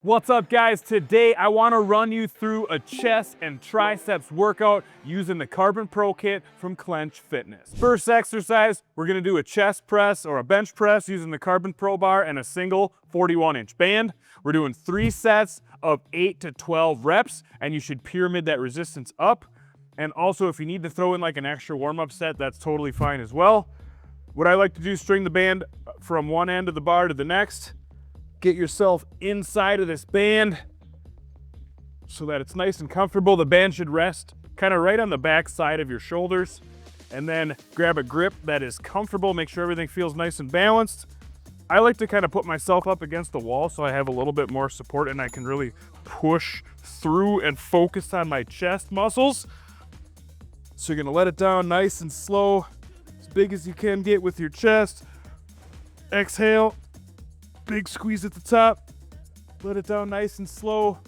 What's up, guys? Today I want to run you through a chest and triceps workout using the Carbon Pro kit from Clench Fitness. First exercise, we're going to do a chest press or a bench press using the Carbon Pro bar and a single 41-inch band. We're doing 3 sets of 8 to 12 reps, and you should pyramid that resistance up. And also, if you need to throw in like an extra warm-up set, that's totally fine as well. What I like to do is string the band from one end of the bar to the next. Get yourself inside of this band so that it's nice and comfortable. The band should rest kind of right on the back side of your shoulders, and then grab a grip that is comfortable. Make sure everything feels nice and balanced. I like to kind of put myself up against the wall so I have a little bit more support and I can really push through and focus on my chest muscles. So you're gonna let it down nice and slow, as big as you can get with your chest. Exhale. Big squeeze at the top, let it down nice and slow.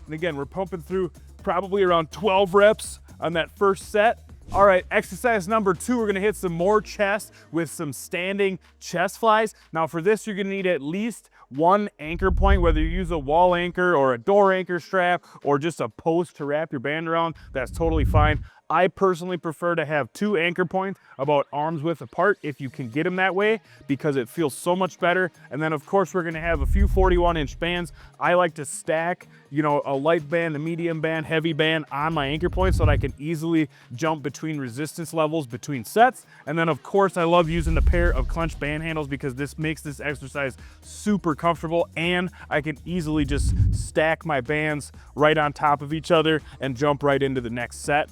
And again, we're pumping through probably around 12 reps on that first set. All right, exercise number 2, we're gonna hit some more chest with some standing chest flies. Now for this, you're gonna need at least 1 anchor point, whether you use a wall anchor or a door anchor strap or just a post to wrap your band around, that's totally fine. I personally prefer to have 2 anchor points about arm's width apart if you can get them that way, because it feels so much better. And then of course we're gonna have a few 41-inch bands. I like to stack, a light band, a medium band, heavy band on my anchor point so that I can easily jump between resistance levels between sets. And then of course I love using the pair of Clench Band Handles because this makes this exercise super comfortable, and I can easily just stack my bands right on top of each other and jump right into the next set.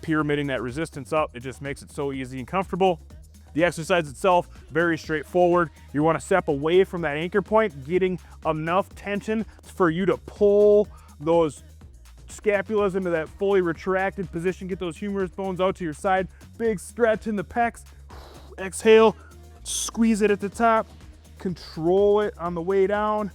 Pyramiding that resistance up, it just makes it so easy and comfortable. The exercise itself, very straightforward. You want to step away from that anchor point, getting enough tension for you to pull those scapulas into that fully retracted position, get those humerus bones out to your side. Big stretch in the pecs. Exhale, squeeze it at the top, control it on the way down.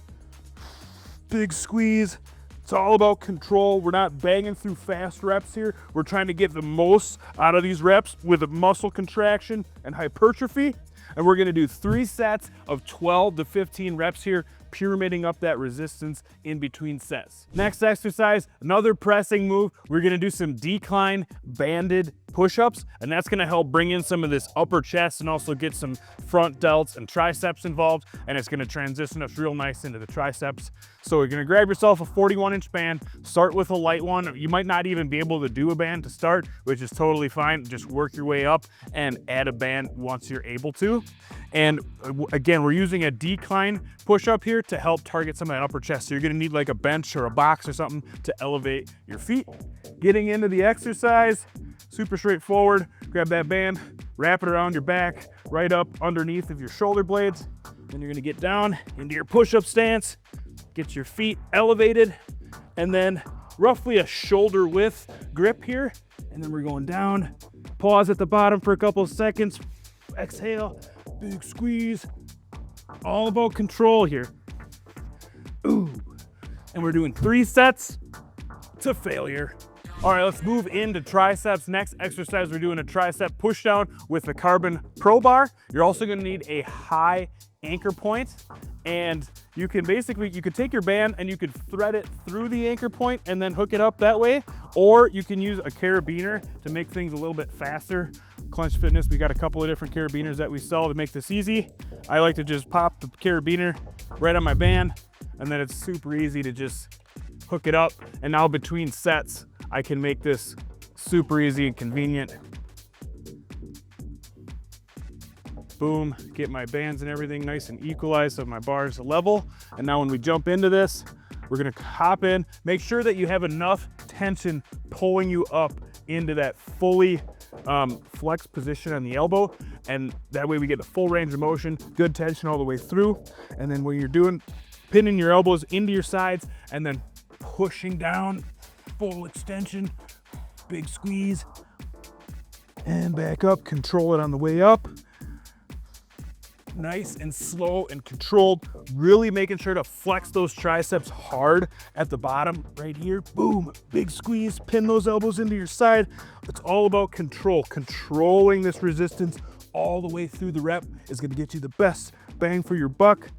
Big squeeze. It's all about control. We're not banging through fast reps here. We're trying to get the most out of these reps with a muscle contraction and hypertrophy. And we're gonna do 3 sets of 12 to 15 reps here, pyramiding up that resistance in between sets. Next exercise, another pressing move. We're gonna do some decline banded push-ups, and that's gonna help bring in some of this upper chest and also get some front delts and triceps involved, and it's gonna transition us real nice into the triceps. So you're gonna grab yourself a 41-inch band, start with a light one. You might not even be able to do a band to start, which is totally fine. Just work your way up and add a band once you're able to. And again, we're using a decline push-up here to help target some of that upper chest. So you're gonna need like a bench or a box or something to elevate your feet. Getting into the exercise, super straightforward. Grab that band, wrap it around your back, right up underneath of your shoulder blades. Then you're gonna get down into your push-up stance, get your feet elevated, and then roughly a shoulder width grip here. And then we're going down, pause at the bottom for a couple of seconds, exhale, big squeeze, all about control here. Ooh. And we're doing 3 sets to failure. All right, let's move into triceps. Next exercise, we're doing a tricep pushdown with the Carbon Pro bar. You're also gonna need a high anchor point, and you can take your band and you could thread it through the anchor point and then hook it up that way, or you can use a carabiner to make things a little bit faster. Clench Fitness, we got a couple of different carabiners that we sell to make this easy. I like to just pop the carabiner right on my band, and then it's super easy to just hook it up. And now between sets, I can make this super easy and convenient. Boom, get my bands and everything nice and equalized so my bars are level. And now when we jump into this, we're gonna hop in. Make sure that you have enough tension pulling you up into that fully flex position on the elbow, and that way we get the full range of motion, good tension all the way through. And then when you're doing, pinning your elbows into your sides and then pushing down, full extension, big squeeze, and back up, control it on the way up. Nice and slow and controlled, really making sure to flex those triceps hard at the bottom right here. Boom, big squeeze, pin those elbows into your side. It's all about control. Controlling this resistance all the way through the rep is gonna get you the best bang for your buck.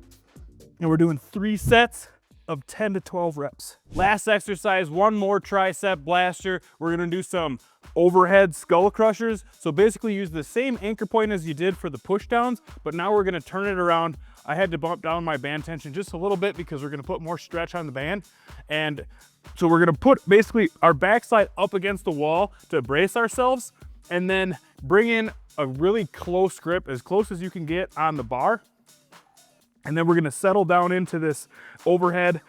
And we're doing 3 sets of 10 to 12 reps. Last exercise, one more tricep blaster. We're gonna do some overhead skull crushers. So basically use the same anchor point as you did for the push downs, but now we're gonna turn it around. I had to bump down my band tension just a little bit because we're gonna put more stretch on the band. And so we're gonna put basically our backside up against the wall to brace ourselves, and then bring in a really close grip, as close as you can get on the bar. And then we're gonna settle down into this overhead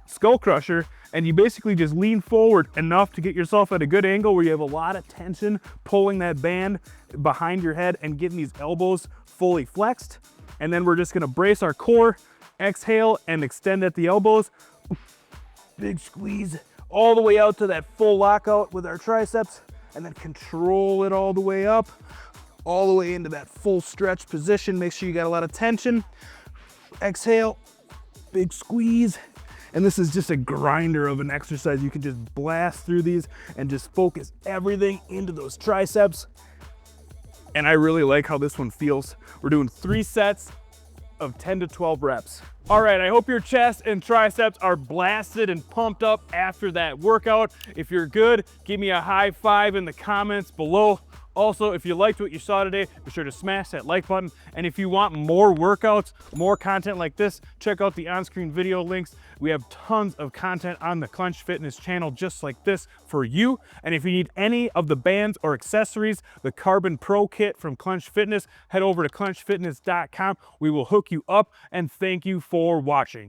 skull crusher, and you basically just lean forward enough to get yourself at a good angle where you have a lot of tension pulling that band behind your head and getting these elbows fully flexed. And then we're just gonna brace our core, exhale, and extend at the elbows. Big squeeze all the way out to that full lockout with our triceps, and then control it all the way up, all the way into that full stretch position. Make sure you got a lot of tension. Exhale, big squeeze. And this is just a grinder of an exercise. You can just blast through these and just focus everything into those triceps. And I really like how this one feels. We're doing 3 sets of 10 to 12 reps. All right, I hope your chest and triceps are blasted and pumped up after that workout. If you're good, give me a high five in the comments below. Also, if you liked what you saw today, be sure to smash that like button. And if you want more workouts, more content like this, check out the on-screen video links. We have tons of content on the Clench Fitness channel just like this for you. And if you need any of the bands or accessories, the Carbon Pro Kit from Clench Fitness, head over to clenchfitness.com. We will hook you up, and thank you for watching.